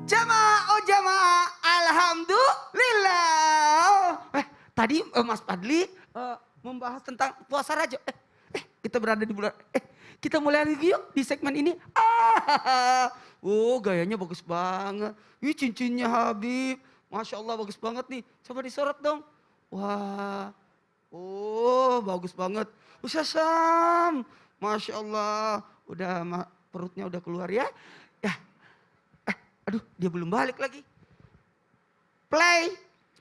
Jamaah, oh jamaah, alhamdulillah. Tadi Mas Fadli membahas tentang puasa Rajab. Kita berada di bulan, kita mulai lagi yuk di segmen ini. Gayanya bagus banget. Ih, cincinnya Habib, Masya Allah bagus banget nih. Coba disorot dong. Wah, bagus banget. Ustaz Sam, Masya Allah. Udah perutnya udah keluar ya. Aduh, dia belum balik lagi. Play.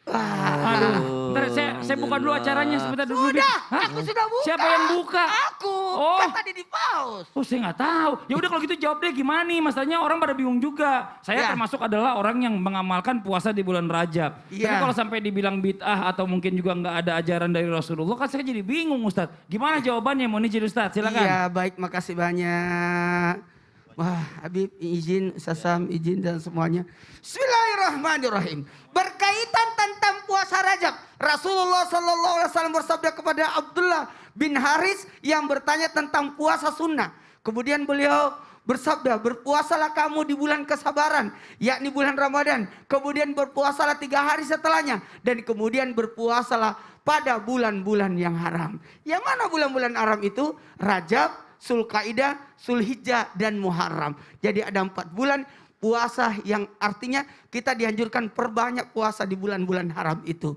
Aduh, ntar saya buka dulu acaranya sebentar dulu. Sudah, aku sudah buka. Siapa yang buka? Aku, kan tadi di pause. Oh, saya nggak tahu. Ya udah kalau gitu jawab deh gimana nih? Masalahnya orang pada bingung juga. Saya termasuk adalah orang yang mengamalkan puasa di bulan Rajab. Tapi kalau sampai dibilang bid'ah atau mungkin juga nggak ada ajaran dari Rasulullah, kan saya jadi bingung Ustadz. Gimana jawabannya? Mau nih Ustadz, silakan. Iya, baik, makasih banyak. Wah, Habib izin, Sasam izin dan semuanya. Bismillahirrahmanirrahim. Berkaitan tentang puasa Rajab, Rasulullah SAW bersabda kepada Abdullah bin Haris yang bertanya tentang puasa sunnah. Kemudian beliau bersabda, berpuasalah kamu di bulan kesabaran, yakni bulan Ramadan. Kemudian berpuasalah 3 hari setelahnya. Dan kemudian berpuasalah pada bulan-bulan yang haram. Yang mana bulan-bulan haram itu? Rajab, Zulkaidah, Zulhijjah, dan Muharram. Jadi ada 4 bulan puasa yang artinya kita dianjurkan perbanyak puasa di bulan-bulan haram itu.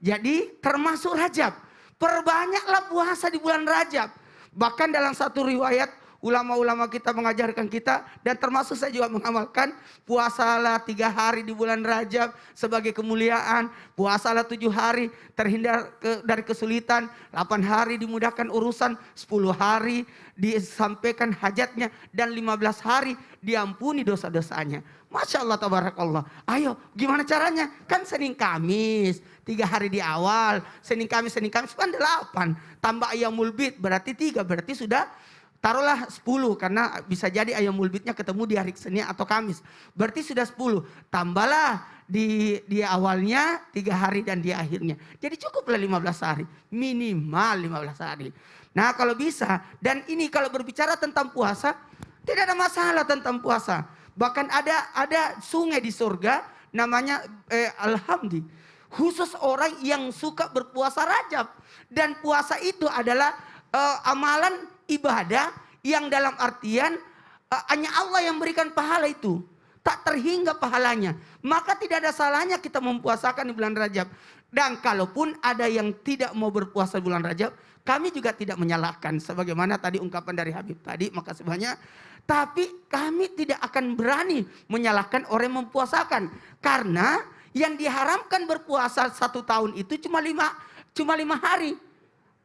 Jadi termasuk Rajab. Perbanyaklah puasa di bulan Rajab. Bahkan dalam satu riwayat ulama-ulama kita mengajarkan kita dan termasuk saya juga mengamalkan puasalah 3 hari di bulan Rajab sebagai kemuliaan, puasalah 7 hari terhindar dari kesulitan, 8 hari dimudahkan urusan, 10 hari disampaikan hajatnya dan 15 hari diampuni dosa-dosanya. Masya Allah, tabarakallah. Ayo, gimana caranya? Kan Senin Kamis, 3 hari di awal, Senin Kamis kan 8, tambah ayamul bid berarti 3, berarti sudah taruhlah 10 karena bisa jadi ayamul bidnya ketemu di hari Senin atau Kamis. Berarti sudah 10. Tambahlah di awalnya 3 hari dan di akhirnya. Jadi cukuplah 15 hari. Minimal 15 hari. Nah kalau bisa, dan ini kalau berbicara tentang puasa, tidak ada masalah tentang puasa. Bahkan ada sungai di surga namanya Alhamdulillah. Khusus orang yang suka berpuasa Rajab. Dan puasa itu adalah amalan ibadah yang dalam artian hanya Allah yang berikan pahala itu. Tak terhingga pahalanya. Maka tidak ada salahnya kita mempuasakan di bulan Rajab. Dan kalaupun ada yang tidak mau berpuasa di bulan Rajab, kami juga tidak menyalahkan. Sebagaimana tadi ungkapan dari Habib tadi, makasih banyak. Tapi kami tidak akan berani menyalahkan orang yang mempuasakan. Karena yang diharamkan berpuasa 1 tahun itu cuma 5 hari.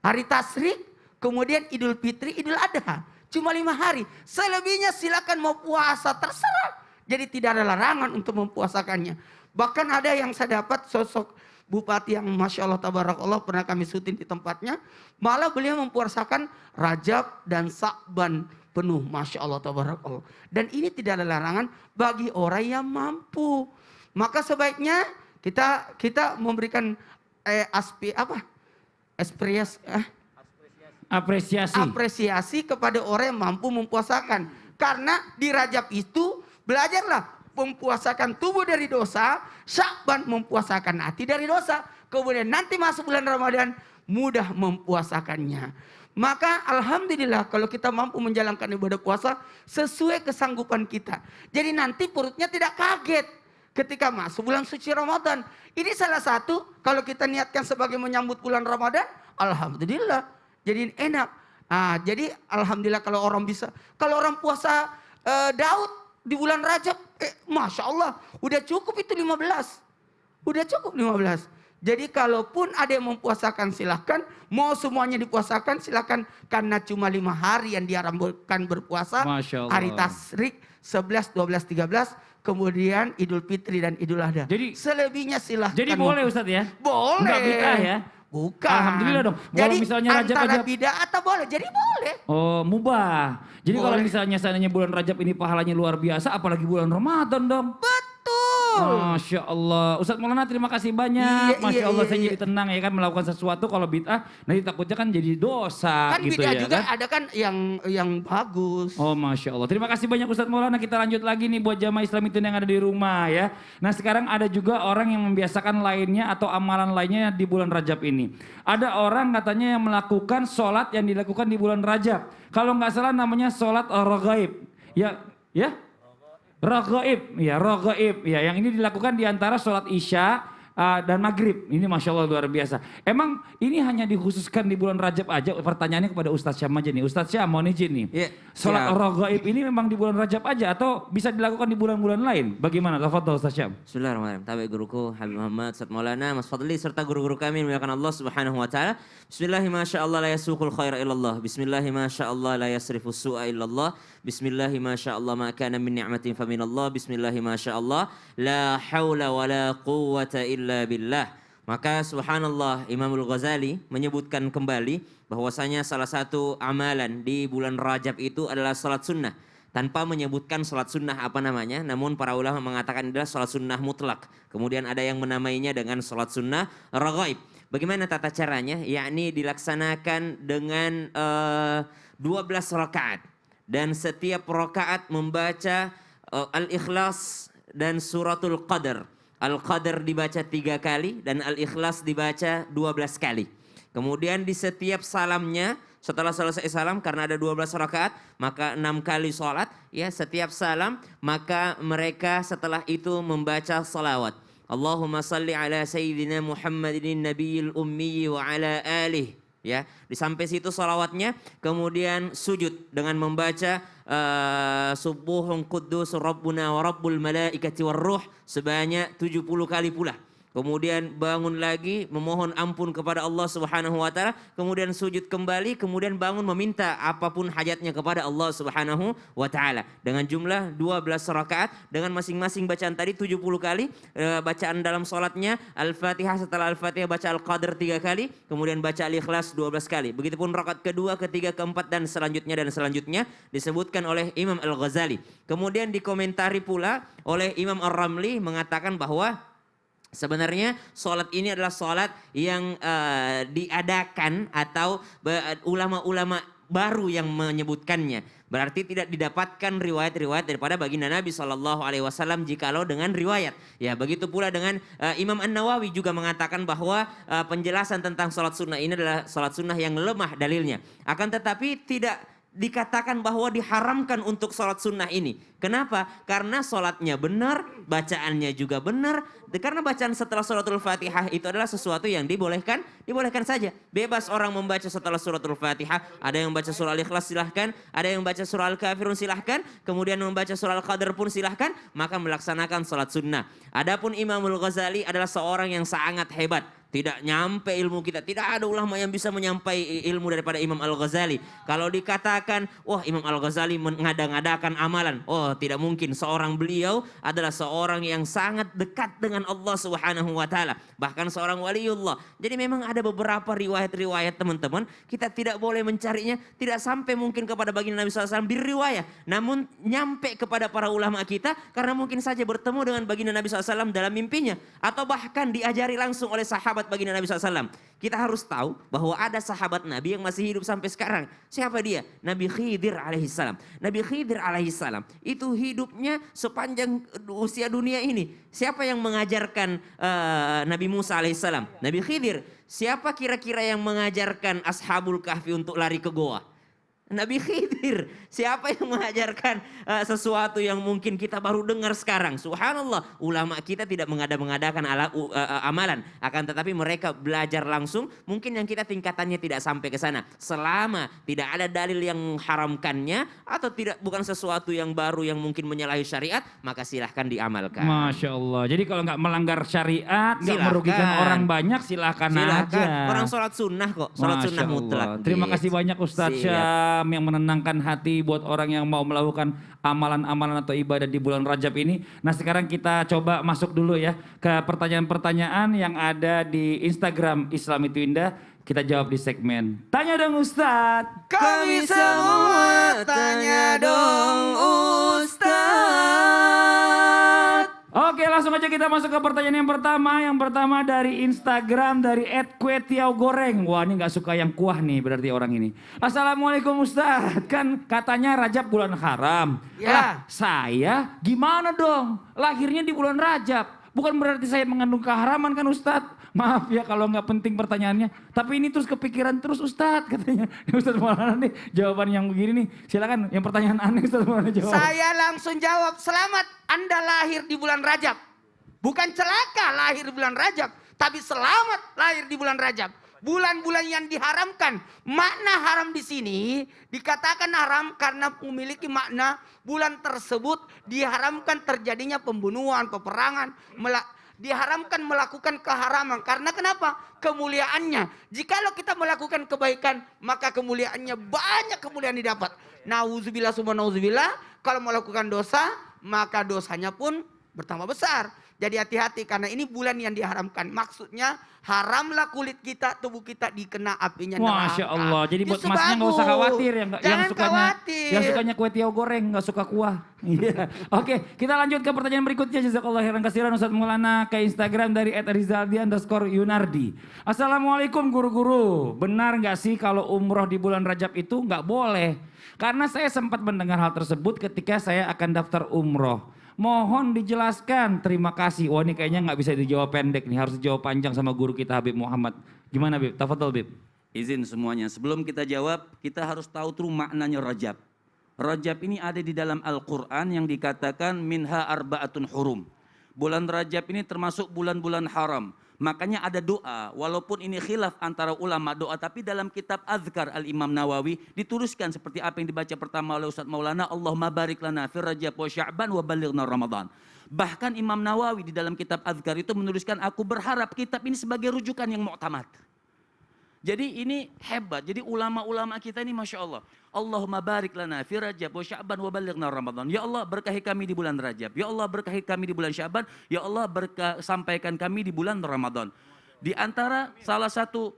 Hari Tasyrik, kemudian Idul Fitri, Idul Adha. Cuma 5 hari. Selebihnya silakan mau puasa, terserah. Jadi tidak ada larangan untuk mempuasakannya. Bahkan ada yang saya dapat sosok bupati yang Masya Allah tabarakallah pernah kami syuting di tempatnya. Malah beliau mempuasakan Rajab dan Sa'ban penuh. Masya Allah tabarakallah. Dan ini tidak ada larangan bagi orang yang mampu. Maka sebaiknya kita memberikan apresiasi kepada orang yang mampu mempuasakan. Karena di Rajab itu belajarlah mempuasakan tubuh dari dosa, Sya'ban mempuasakan hati dari dosa. Kemudian nanti masuk bulan Ramadan mudah mempuasakannya. Maka alhamdulillah kalau kita mampu menjalankan ibadah puasa sesuai kesanggupan kita. Jadi nanti perutnya tidak kaget ketika masuk bulan suci Ramadan. Ini salah satu kalau kita niatkan sebagai menyambut bulan Ramadan, alhamdulillah jadi enak. Jadi alhamdulillah kalau orang puasa Daud di bulan Rajab, Masya Allah, udah cukup itu 15. Udah cukup 15. Jadi kalaupun ada yang mempuasakan silahkan, mau semuanya dipuasakan silahkan. Karena cuma 5 hari yang diharamkan berpuasa. Hari Tasyrik, 11, 12, 13. Kemudian Idul Fitri dan Idul Adha. Jadi selebihnya silahkan. Jadi boleh Ustadz ya? Boleh. Enggak bid'ah ya? Bukan. Alhamdulillah dong. Jadi kalau misalnya Rajab antara aja bid'ah atau boleh. Jadi boleh. Oh mubah. Jadi kalau misalnya seandainya bulan Rajab ini pahalanya luar biasa, apalagi bulan Ramadan dong. Betul. Masya Allah. Ustadz Maulana terima kasih banyak. Iya, Masya iya, Allah iya, saya iya. jadi tenang ya kan melakukan sesuatu kalau bid'ah nanti takutnya kan jadi dosa Kan gitu bid'ah ya juga kan. ada kan yang bagus. Oh Masya Allah. Terima kasih banyak Ustadz Maulana. Kita lanjut lagi nih buat jamaah Islam itu yang ada di rumah ya. Nah sekarang ada juga orang yang membiasakan lainnya atau amalan lainnya di bulan Rajab ini. Ada orang katanya yang melakukan sholat yang dilakukan di bulan Rajab. Kalau nggak salah namanya sholat raghaib. Ya. Raghaib, ya yang ini dilakukan di antara sholat isya dan maghrib. Ini Masya Allah luar biasa. Emang ini hanya dikhususkan di bulan Rajab aja? Pertanyaannya kepada Ustadz Syam aja nih. Ustadz Syam mohon izin nih. Ya, Sholat raghaib ini memang di bulan Rajab aja atau bisa dilakukan di bulan-bulan lain? Bagaimana? Tafadhol Ustadz Syam. Bismillahirrahmanirrahim. Tabi guruku Habib Muhammad, Ustadz Maulana, Mas Fadli serta guru-guru kami dimuliakan Allah Subhanahu wa taala. Bismillahi masyaallah la yasuqul khaira illallah. Bismillahi masyaallah la yasrifus su'a illallah. Bismillahi masyaallah ma kana min ni'matin faminallah. Bismillahi masyaallah la haula wala quwwata illa billah. Maka subhanallah Imamul Ghazali menyebutkan kembali bahwasanya salah satu amalan di bulan Rajab itu adalah salat sunnah. Tanpa menyebutkan salat sunnah apa namanya, namun para ulama mengatakan adalah salat sunnah mutlak. Kemudian ada yang menamainya dengan salat sunnah raghaib. Bagaimana tata caranya? Yakni dilaksanakan dengan 12 rakaat. Dan setiap rakaat membaca Al-Ikhlas dan Suratul Qadar. Al-Qadar dibaca 3 kali dan Al-Ikhlas dibaca 12 kali. Kemudian di setiap salamnya, setelah selesai salam karena ada 12 rakaat, maka 6 kali sholat. Ya, setiap salam, maka mereka setelah itu membaca salawat. Allahumma salli ala Sayyidina Muhammadin Nabiyil Ummi wa ala alih. Ya, di sampai situ salawatnya, kemudian sujud dengan membaca Subuhun Quddus Rabbuna wa Rabbul Malaikati war Ruh sebanyak 70 kali pula. Kemudian bangun lagi memohon ampun kepada Allah Subhanahu wa taala, kemudian sujud kembali, kemudian bangun meminta apapun hajatnya kepada Allah Subhanahu wa taala. Dengan jumlah 12 rakaat dengan masing-masing bacaan tadi 70 kali, bacaan dalam salatnya Al-Fatihah, setelah Al-Fatihah baca Al-Qadr 3 kali, kemudian baca Al-Ikhlas 12 kali. Begitupun rakaat kedua, ketiga, keempat dan selanjutnya disebutkan oleh Imam Al-Ghazali. Kemudian dikomentari pula oleh Imam Ar-Ramli mengatakan bahwa sebenarnya sholat ini adalah sholat yang diadakan atau ulama-ulama baru yang menyebutkannya. Berarti tidak didapatkan riwayat-riwayat daripada baginda Nabi SAW jikalau dengan riwayat. Ya, begitu pula dengan Imam An-Nawawi juga mengatakan bahwa penjelasan tentang sholat sunnah ini adalah sholat sunnah yang lemah dalilnya. Akan tetapi tidak dikatakan bahwa diharamkan untuk sholat sunnah ini. Kenapa? Karena sholatnya benar, bacaannya juga benar. Karena bacaan setelah suratul Fatihah itu adalah sesuatu yang dibolehkan saja. Bebas orang membaca setelah suratul Fatihah. Ada yang baca surah Al-Ikhlas silahkan, ada yang baca surah Al-Kafirun silahkan, kemudian membaca surah Al-Qadr pun silahkan, maka melaksanakan sholat sunnah. Adapun Imamul Ghazali adalah seorang yang sangat hebat. Tidak nyampe ilmu kita. Tidak ada ulama yang bisa menyampai ilmu daripada Imam Al-Ghazali. Kalau dikatakan, wah Imam Al-Ghazali mengada-ngadakan amalan. Oh tidak mungkin. Seorang beliau adalah seorang yang sangat dekat dengan Allah Subhanahu wa taala. Bahkan seorang waliullah. Jadi memang ada beberapa riwayat-riwayat teman-teman. Kita tidak boleh mencarinya. Tidak sampai mungkin kepada baginda Nabi SAW diriwayat. Namun nyampe kepada para ulama kita. Karena mungkin saja bertemu dengan baginda Nabi SAW dalam mimpinya. Atau bahkan diajari langsung oleh sahabat baginda Nabi SAW. Kita harus tahu bahwa ada sahabat Nabi yang masih hidup sampai sekarang. Siapa dia? Nabi Khidir alaihissalam. Nabi Khidir alaihissalam itu hidupnya sepanjang usia dunia ini. Siapa yang mengajarkan Nabi Musa alaihissalam? Nabi Khidir. Siapa kira-kira yang mengajarkan Ashabul Kahfi untuk lari ke goa? Nabi Khidir. Siapa yang mengajarkan sesuatu yang mungkin kita baru dengar sekarang? Subhanallah, ulama kita tidak mengadakan amalan, akan tetapi mereka belajar langsung. Mungkin yang kita tingkatannya tidak sampai ke sana. Selama tidak ada dalil yang mengharamkannya atau bukan sesuatu yang baru yang mungkin menyalahi syariat, maka silahkan diamalkan. Masya Allah. Jadi kalau nggak melanggar syariat, nggak merugikan orang banyak, silahkan aja. Orang sholat sunnah kok, sholat sunnah mutlak. Terima kasih banyak Ustadz Syam yang menenangkan hati buat orang yang mau melakukan amalan-amalan atau ibadah di bulan Rajab ini. Nah sekarang kita coba masuk dulu ya ke pertanyaan-pertanyaan yang ada di Instagram Islam Itu Indah. Kita jawab di segmen Tanya Dong Ustadz. Kami semua tanya dong Ustadz. Oke langsung aja kita masuk ke pertanyaan yang pertama. Yang pertama dari Instagram dari @kuetiaugoreng. Wah, ini nggak suka yang kuah nih berarti orang ini. Assalamualaikum Ustaz. Kan katanya Rajab bulan haram. Ya. Lah, saya gimana dong? Lahirnya di bulan Rajab. Bukan berarti saya mengandung keharaman kan Ustadz. Maaf ya kalau nggak penting pertanyaannya. Tapi ini terus kepikiran terus Ustadz katanya. Ustadz Maulana nih jawaban yang begini nih. Silakan yang pertanyaan aneh Ustadz Maulana jawab. Saya langsung jawab, selamat Anda lahir di bulan Rajab. Bukan celaka lahir di bulan Rajab. Tapi selamat lahir di bulan Rajab. Bulan-bulan yang diharamkan. Makna haram di sini dikatakan haram karena memiliki makna bulan tersebut diharamkan terjadinya pembunuhan, peperangan, diharamkan melakukan keharaman. Karena kenapa? Kemuliaannya. Jikalau kita melakukan kebaikan, maka kemuliaannya banyak kemuliaan didapat. Nauzubillah summa nauzubillah. Kalau melakukan dosa, maka dosanya pun bertambah besar. Jadi hati-hati karena ini bulan yang diharamkan. Maksudnya haramlah kulit kita, tubuh kita dikena apinya neraka. Masya Allah. Jadi buat Justru masnya nggak usah bagus. khawatir yang sukanya kue tiaw goreng nggak suka kuah. Iya. Oke, kita lanjut ke pertanyaan berikutnya. Jazakallah khairan katsiran Ustaz Maulana ke Instagram dari @rizaldi_yunardi. Assalamualaikum guru-guru. Benar nggak sih kalau umroh di bulan Rajab itu nggak boleh? Karena saya sempat mendengar hal tersebut ketika saya akan daftar umroh. Mohon dijelaskan, terima kasih. Wah ini kayaknya nggak bisa dijawab pendek nih, harus dijawab panjang sama guru kita Habib Muhammad. Gimana Bib? Tafadhol Bib. Izin semuanya, sebelum kita jawab, kita harus tahu tuh maknanya Rajab. Rajab ini ada di dalam Al-Quran yang dikatakan minha arba'atun hurum. Bulan Rajab ini termasuk bulan-bulan haram. Makanya ada doa, walaupun ini khilaf antara ulama doa, tapi dalam kitab Azkar Al-Imam Nawawi dituliskan seperti apa yang dibaca pertama oleh Ustaz Maulana, Allahumma barik lana fir Rajab wa Sya'ban wa balighna Ramadan. Bahkan Imam Nawawi di dalam kitab Azkar itu menuliskan, aku berharap kitab ini sebagai rujukan yang mu'tamad. Jadi ini hebat. Jadi ulama-ulama kita ini Masya Allah. Allahumma barik lana fi Rajab wa Sya'ban wa balighna Ramadan. Ya Allah berkahi kami di bulan Rajab. Ya Allah berkahi kami di bulan Sya'ban. Ya Allah sampaikan kami di bulan Ramadan. Di antara salah satu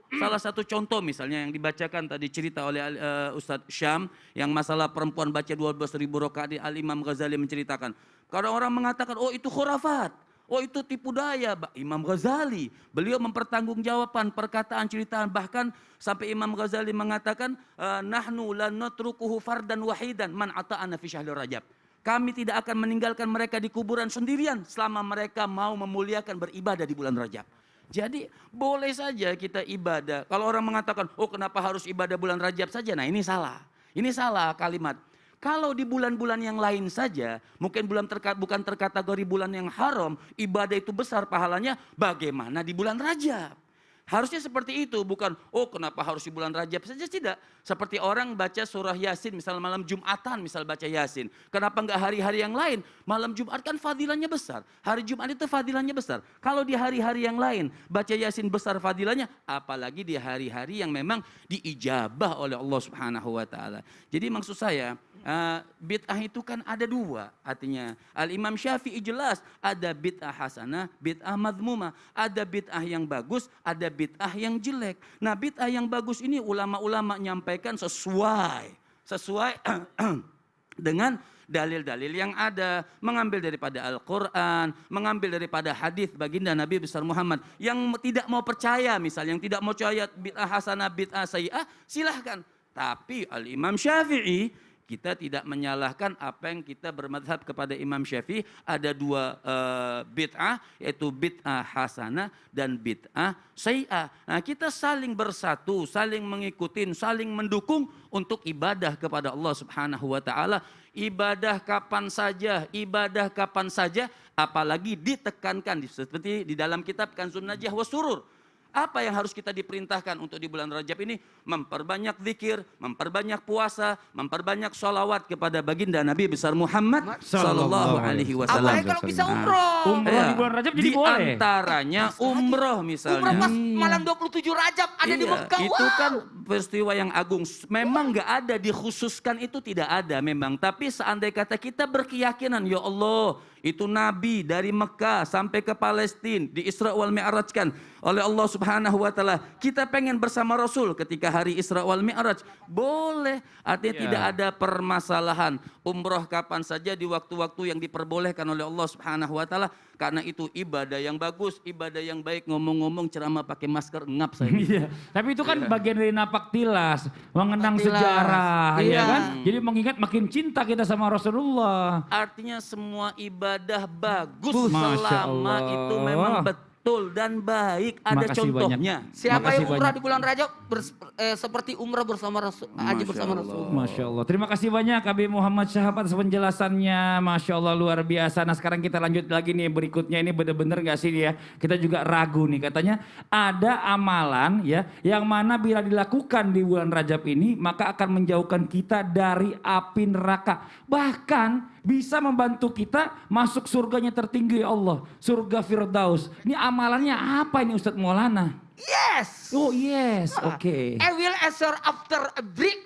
contoh misalnya yang dibacakan tadi cerita oleh Ustadz Syam yang masalah perempuan baca 12.000 rakaat, Al-Imam Ghazali menceritakan. Kadang orang mengatakan, oh itu khurafat. Oh itu tipu daya. Imam Ghazali, beliau mempertanggungjawabkan perkataan ceritaan, bahkan sampai Imam Ghazali mengatakan nahnu lan natrukuhu fardan wahidan man ata'ana fi syahril Rajab. Kami tidak akan meninggalkan mereka di kuburan sendirian selama mereka mau memuliakan beribadah di bulan Rajab. Jadi boleh saja kita ibadah. Kalau orang mengatakan, oh kenapa harus ibadah bulan Rajab saja? Nah ini salah. Ini salah kalimat. Kalau di bulan-bulan yang lain saja, mungkin bukan terkategori bulan yang haram, ibadah itu besar pahalanya, bagaimana di bulan Rajab? Harusnya seperti itu, bukan oh kenapa harus di bulan Rajab saja, tidak. Seperti orang baca surah Yasin, misal malam Jumatan, misal baca Yasin. Kenapa enggak hari-hari yang lain? Malam Jumat kan fadilahnya besar. Hari Jumat itu fadilahnya besar. Kalau di hari-hari yang lain baca Yasin besar fadilahnya, apalagi di hari-hari yang memang diijabah oleh Allah Subhanahu wa taala. Jadi maksud saya, bid'ah itu kan ada dua, artinya Al-Imam Syafi'i jelas ada bid'ah hasanah, bid'ah madhmumah, ada bid'ah yang bagus, ada bid'ah yang jelek. Nah bid'ah yang bagus ini ulama-ulama nyampaikan sesuai dengan dalil-dalil yang ada, mengambil daripada Al-Quran, mengambil daripada hadis baginda Nabi besar Muhammad. Yang tidak mau percaya, misalnya yang tidak mau percaya bid'ah hasanah, bid'ah sayyi'ah, silahkan. Tapi Al-Imam Syafi'i, kita tidak menyalahkan apa yang kita bermadhab kepada Imam Syafi'i. Ada dua bid'ah, yaitu bid'ah hasanah dan bid'ah sayyi'ah. Nah kita saling bersatu, saling mengikuti, saling mendukung untuk ibadah kepada Allah Subhanahu wa ta'ala. Ibadah kapan saja, apalagi ditekankan seperti di dalam kitab Kanzun Najah wa Surur. Apa yang harus kita diperintahkan untuk di bulan Rajab ini? Memperbanyak zikir, memperbanyak puasa, memperbanyak sholawat kepada baginda Nabi besar Muhammad sallallahu alaihi wasallam. Apalagi kalau bisa umroh. Umroh di bulan Rajab jadi boleh. Di antaranya umroh misalnya. Umroh pas malam 27 Rajab ada di Mekah. Itu kan peristiwa yang agung. Memang nggak ada dikhususkan, itu tidak ada memang. Tapi seandainya kata kita berkeyakinan, ya Allah, itu Nabi dari Mekah sampai ke Palestina di Isra wal Mi'rajkan oleh Allah Subhanahu Subhanahu wa taala. Kita pengen bersama Rasul ketika hari Isra wal Mi'raj. Boleh. Artinya tidak ada permasalahan. Umroh kapan saja di waktu-waktu yang diperbolehkan oleh Allah Subhanahu wa taala. Karena itu ibadah yang bagus, ibadah yang baik. Ngomong-ngomong ceramah pakai masker ngap saya. Iya, tapi itu kan bagian dari napak tilas, mengenang sejarah, ya kan? Jadi mengingat makin cinta kita sama Rasulullah. Artinya semua ibadah bagus Masya selama Allah. itu memang betul dan baik. Ada Makasih contohnya. Siapa Makasih yang umrah banyak. di bulan Rajab seperti umrah bersama Rasul, haji bersama Rasul. Masya Allah. Terima kasih banyak Habib Muhammad Syahab atas penjelasannya. Masya Allah luar biasa. Nah sekarang kita lanjut lagi nih berikutnya. Ini bener-bener gak sih ya? Kita juga ragu nih. Katanya ada amalan ya yang mana bila dilakukan di bulan Rajab ini maka akan menjauhkan kita dari api neraka. Bahkan bisa membantu kita masuk surganya tertinggi ya Allah. Surga Firdaus. Ini amalannya apa ini Ustadz Maulana? Yes. Oh yes, oke. I will answer after a break.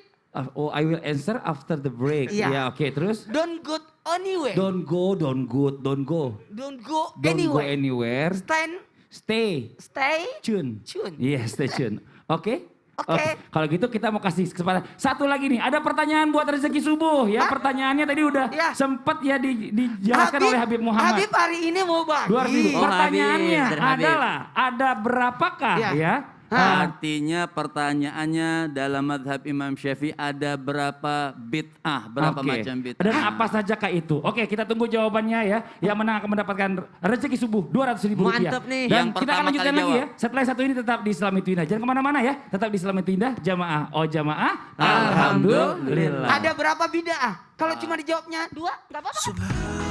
Oh, I will answer after the break. Iya. Ya, oke. Terus? Don't go anywhere. Don't go, don't go, don't go. Don't go Don't go anywhere. anywhere. Stay Stay. tune. Tune. Yes, stay tune. Oke? Oke. Kalau gitu kita mau kasih kesempatan. Satu lagi nih, ada pertanyaan buat rezeki subuh ya. Pertanyaannya tadi udah Ya. sempat ya dijelaskan oleh Habib Muhammad. Habib hari ini mau bagi. 200.000. Oh, Pertanyaannya Habib, dari Habib. adalah ada berapakah Ya. ya? Artinya pertanyaannya dalam madhab Imam Syafi'i ada berapa bid'ah, berapa Oke. macam bid'ah. Dan apa sajakah itu? Oke, kita tunggu jawabannya ya. Yang menang akan mendapatkan rezeki subuh 200.000 rupiah. Mantap nih. Dan Yang kita pertama akan lanjutkan kali lagi ya. jawab. Setelah satu ini tetap di Islam Itu Indah. Jangan kemana-mana ya. Tetap di Islam Itu Indah. Jamaah. Oh jamaah. Alhamdulillah. Alhamdulillah. Ada berapa bid'ah? Kalau cuma dijawabnya 2, nggak apa-apa.